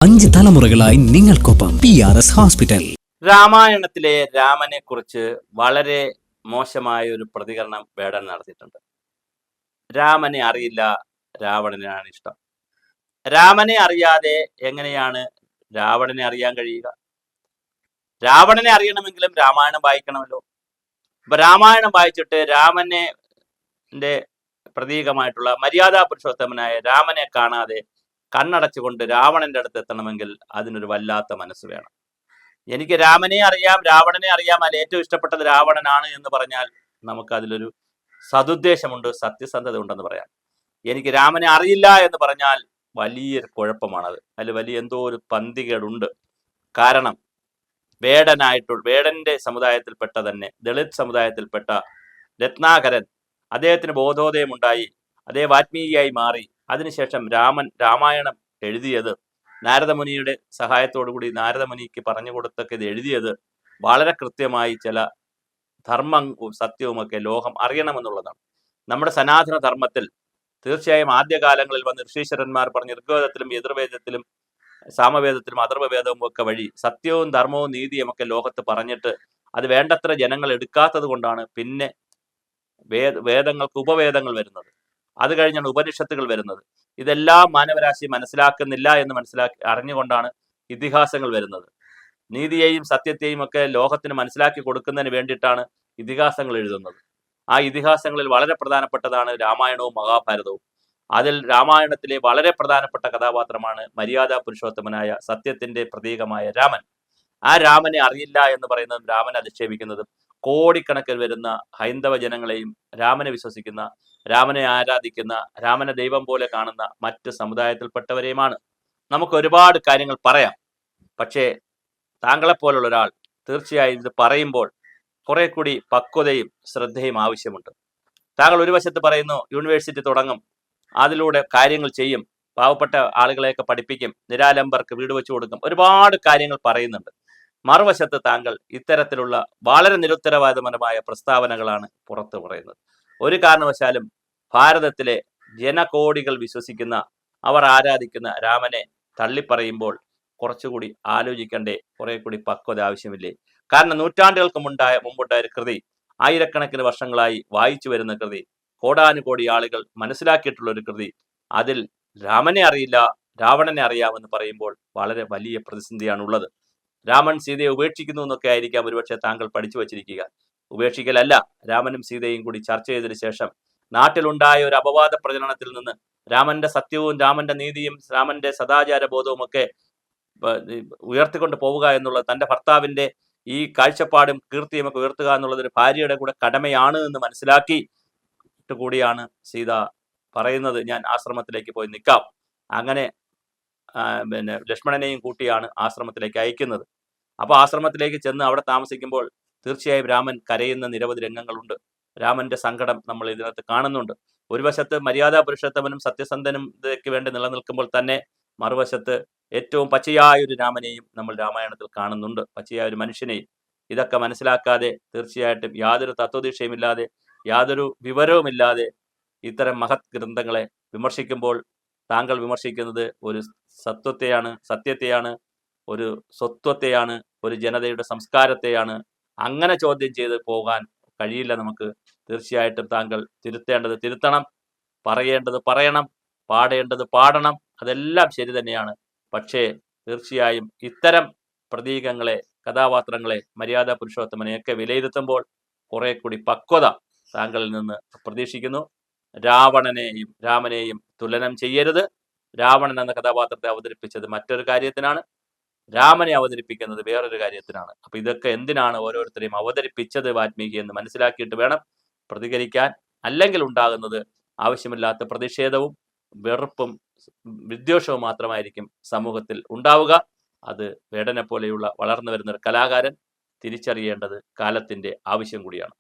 5 തലമുറകളായി നിങ്ങൾക്കൊപ്പം PRS hospital. രാമായണത്തിലെ രാമനെ കുറിച്ച് വളരെ മോശമായ ഒരു പ്രതികരണം വേടൻ നടത്തിയിട്ടുണ്ട്. രാമനെ അറിയില്ല, രാവണനാണ് ഇഷ്ടം. രാമനെ അറിയാതെ എങ്ങനെയാണ് രാവണനെ അറിയാൻ കഴിയുക? രാവണനെ അറിയണമെങ്കിലും രാമായണം വായിക്കണമല്ലോ. അപ്പൊ രാമായണം വായിച്ചിട്ട് രാമനെ പ്രതീകമായിട്ടുള്ള മര്യാദാ പുരുഷോത്തമനായ രാമനെ കാണാതെ കണ്ണടച്ചുകൊണ്ട് രാവണന്റെ അടുത്ത് എത്തണമെങ്കിൽ അതിനൊരു വല്ലാത്ത മനസ്സ് വേണം. എനിക്ക് രാമനെ അറിയാം, രാവണനെ അറിയാം, അതിൽ ഏറ്റവും ഇഷ്ടപ്പെട്ടത് രാവണനാണ് എന്ന് പറഞ്ഞാൽ നമുക്ക് അതിലൊരു സതുദ്ദേശമുണ്ട്, സത്യസന്ധത ഉണ്ടെന്ന് പറയാം. എനിക്ക് രാമനെ അറിയില്ല എന്ന് പറഞ്ഞാൽ വലിയൊരു കുഴപ്പമാണത്. അതിൽ വലിയ എന്തോ ഒരു പന്തികേടുണ്ട്. കാരണം വേടന്റെ സമുദായത്തിൽപ്പെട്ട തന്നെ ദളിത് സമുദായത്തിൽപ്പെട്ട രത്നാകരൻ, അദ്ദേഹത്തിന് ബോധോദയം ഉണ്ടായി, അദ്ദേഹം വാൽമീകിയായി മാറി. അതിനുശേഷം രാമായണം എഴുതിയത് നാരദമുനിയുടെ സഹായത്തോടുകൂടി നാരദമുനിക്ക് പറഞ്ഞു കൊടുത്തൊക്കെ ഇത് എഴുതിയത് വളരെ കൃത്യമായി ചില ധർമ്മവും സത്യവുമൊക്കെ ലോകം അറിയണമെന്നുള്ളതാണ്. നമ്മുടെ സനാതന ധർമ്മത്തിൽ തീർച്ചയായും ആദ്യകാലങ്ങളിൽ വന്ന് ഋഷീശ്വരന്മാർ പറഞ്ഞ ഋഗ്വേദത്തിലും യജുർവേദത്തിലും സാമവേദത്തിലും അഥർവവേദവും ഒക്കെ വഴി സത്യവും ധർമ്മവും നീതിയും ഒക്കെ ലോകത്ത് പറഞ്ഞിട്ട് അത് വേണ്ടത്ര ജനങ്ങൾ എടുക്കാത്തത് കൊണ്ടാണ് പിന്നെ വേദങ്ങൾക്ക് ഉപവേദങ്ങൾ വരുന്നത്. അത് കഴിഞ്ഞാണ് ഉപനിഷത്തുകൾ വരുന്നത്. ഇതെല്ലാം മാനവരാശി മനസ്സിലാക്കുന്നില്ല എന്ന് അറിഞ്ഞുകൊണ്ടാണ് ഇതിഹാസങ്ങൾ വരുന്നത്. നീതിയെയും സത്യത്തെയും ഒക്കെ ലോകത്തിന് മനസ്സിലാക്കി കൊടുക്കുന്നതിന് വേണ്ടിയിട്ടാണ് ഇതിഹാസങ്ങൾ എഴുതുന്നത്. ആ ഇതിഹാസങ്ങളിൽ വളരെ പ്രധാനപ്പെട്ടതാണ് രാമായണവും മഹാഭാരതവും. അതിൽ രാമായണത്തിലെ വളരെ പ്രധാനപ്പെട്ട കഥാപാത്രമാണ് മര്യാദാ പുരുഷോത്തമനായ സത്യത്തിന്റെ പ്രതീകമായ രാമൻ. ആ രാമനെ അറിയില്ല എന്ന് പറയുന്നതും രാമനെ അധിക്ഷേപിക്കുന്നതും കോടിക്കണക്കിൽ വരുന്ന ഹൈന്ദവ ജനങ്ങളെയും രാമനെ വിശ്വസിക്കുന്ന, രാമനെ ആരാധിക്കുന്ന, രാമനെ ദൈവം പോലെ കാണുന്ന മറ്റ് സമുദായത്തിൽപ്പെട്ടവരെയുമാണ്. നമുക്ക് ഒരുപാട് കാര്യങ്ങൾ പറയാം. പക്ഷേ താങ്കളെപ്പോലുള്ള ഒരാൾ തീർച്ചയായും ഇത് പറയുമ്പോൾ കുറെ കൂടി പക്വതയും ശ്രദ്ധയും ആവശ്യമുണ്ട്. താങ്കൾ ഒരു വശത്ത് പറയുന്നു യൂണിവേഴ്സിറ്റി തുടങ്ങും, അതിലൂടെ കാര്യങ്ങൾ ചെയ്യും, പാവപ്പെട്ട ആളുകളെയൊക്കെ പഠിപ്പിക്കും, നിരാലംബർക്ക് വീട് വെച്ചു കൊടുക്കും, ഒരുപാട് കാര്യങ്ങൾ പറയുന്നുണ്ട്. മറുവശത്ത് താങ്കൾ ഇത്തരത്തിലുള്ള വളരെ നിരുത്തരവാദപരമായ പ്രസ്താവനകളാണ് പുറത്തു പറയുന്നത്. ഒരു കാരണവശാലും ഭാരതത്തിലെ ജനകോടികൾ വിശ്വസിക്കുന്ന, അവർ ആരാധിക്കുന്ന രാമനെ തള്ളിപ്പറയുമ്പോൾ കുറച്ചുകൂടി ആലോചിക്കണ്ടേ? കുറെ കൂടി പക്വത ആവശ്യമില്ലേ? കാരണം നൂറ്റാണ്ടുകൾക്ക് മുമ്പുണ്ടായ ഒരു കൃതി, ആയിരക്കണക്കിന് വർഷങ്ങളായി വായിച്ചു വരുന്ന കൃതി, കോടാനുകോടി ആളുകൾ മനസ്സിലാക്കിയിട്ടുള്ള ഒരു കൃതി, അതിൽ രാമനെ അറിയില്ല, രാവണനെ അറിയാമെന്ന് പറയുമ്പോൾ വളരെ വലിയ പ്രതിസന്ധിയാണുള്ളത്. രാമൻ സീതയെ ഉപേക്ഷിക്കുന്നു എന്നൊക്കെ ആയിരിക്കാം ഒരുപക്ഷെ താങ്കൾ പഠിച്ചു വച്ചിരിക്കുക. ഉപേക്ഷിക്കലല്ല, രാമനും സീതയും കൂടി ചർച്ച ചെയ്തതിനു ശേഷം നാട്ടിലുണ്ടായ ഒരു അപവാദ പ്രചരണത്തിൽ നിന്ന് രാമന്റെ സത്യവും രാമന്റെ നീതിയും രാമന്റെ സദാചാര ബോധവും ഒക്കെ ഉയർത്തിക്കൊണ്ട് പോവുക എന്നുള്ളത്, തന്റെ ഭർത്താവിന്റെ ഈ കാഴ്ചപ്പാടും കീർത്തിയും ഒക്കെ ഉയർത്തുക എന്നുള്ളത് ഒരു ഭാര്യയുടെ കൂടെ കടമയാണ് എന്ന് മനസ്സിലാക്കി കൂടിയാണ് സീത പറയുന്നത്, ഞാൻ ആശ്രമത്തിലേക്ക് പോയി നിൽക്കാം. അങ്ങനെ ലക്ഷ്മണനെയും കൂട്ടിയാണ് ആശ്രമത്തിലേക്ക് അയക്കുന്നത്. അപ്പോൾ ആശ്രമത്തിലേക്ക് ചെന്ന് അവിടെ താമസിക്കുമ്പോൾ തീർച്ചയായും രാമൻ കരയുന്ന നിരവധി രംഗങ്ങളുണ്ട്. രാമന്റെ സങ്കടം നമ്മൾ ഇതിനകത്ത് കാണുന്നുണ്ട്. ഒരു വശത്ത് മര്യാദാ പുരുഷോത്തമനും സത്യസന്ധനും ഇതൊക്കെ വേണ്ടി നിലനിൽക്കുമ്പോൾ തന്നെ മറുവശത്ത് ഏറ്റവും പച്ചയായ ഒരു രാമനെയും നമ്മൾ രാമായണത്തിൽ കാണുന്നുണ്ട്, പച്ചയായ ഒരു മനുഷ്യനെയും. ഇതൊക്കെ മനസ്സിലാക്കാതെ തീർച്ചയായിട്ടും യാതൊരു തത്വദീക്ഷയുമില്ലാതെ യാതൊരു വിവരവുമില്ലാതെ ഇത്തരം മഹത് ഗ്രന്ഥങ്ങളെ വിമർശിക്കുമ്പോൾ താങ്കൾ വിമർശിക്കുന്നത് ഒരു സത്യത്തെയാണ്, ഒരു സ്വത്വത്തെയാണ്, ഒരു ജനതയുടെ സംസ്കാരത്തെയാണ്. അങ്ങനെ ചോദ്യം ചെയ്ത് പോകാൻ കഴിയില്ല നമുക്ക്. തീർച്ചയായിട്ടും താങ്കൾ തിരുത്തേണ്ടത് തിരുത്തണം, പറയേണ്ടത് പറയണം, പാടേണ്ടത് പാടണം, അതെല്ലാം ശരി തന്നെയാണ്. പക്ഷേ തീർച്ചയായും ഇത്തരം പ്രതീകങ്ങളെ, കഥാപാത്രങ്ങളെ, മര്യാദാ പുരുഷോത്തമനെയൊക്കെ വിലയിരുത്തുമ്പോൾ കുറെ കൂടി പക്വത താങ്കളിൽ നിന്ന് പ്രതീക്ഷിക്കുന്നു. രാമനെയും തുലനം ചെയ്യരുത്. രാവണൻ എന്ന കഥാപാത്രത്തെ അവതരിപ്പിച്ചത് മറ്റൊരു കാര്യത്തിനാണ്, രാമനെ അവതരിപ്പിക്കുന്നത് വേറൊരു കാര്യത്തിനാണ്. അപ്പൊ ഇതൊക്കെ എന്തിനാണ് ഓരോരുത്തരെയും അവതരിപ്പിച്ചത് വാൽമീകി എന്ന് മനസ്സിലാക്കിയിട്ട് വേണം പ്രതികരിക്കാൻ. അല്ലെങ്കിൽ ഉണ്ടാകുന്നത് ആവശ്യമില്ലാത്ത പ്രതിഷേധവും വെറുപ്പും വിദ്വേഷവും മാത്രമായിരിക്കും സമൂഹത്തിൽ ഉണ്ടാവുക. അത് വേടനെ പോലെയുള്ള വളർന്നു വരുന്ന ഒരു കലാകാരൻ തിരിച്ചറിയേണ്ടത് കാലത്തിന്റെ ആവശ്യം കൂടിയാണ്.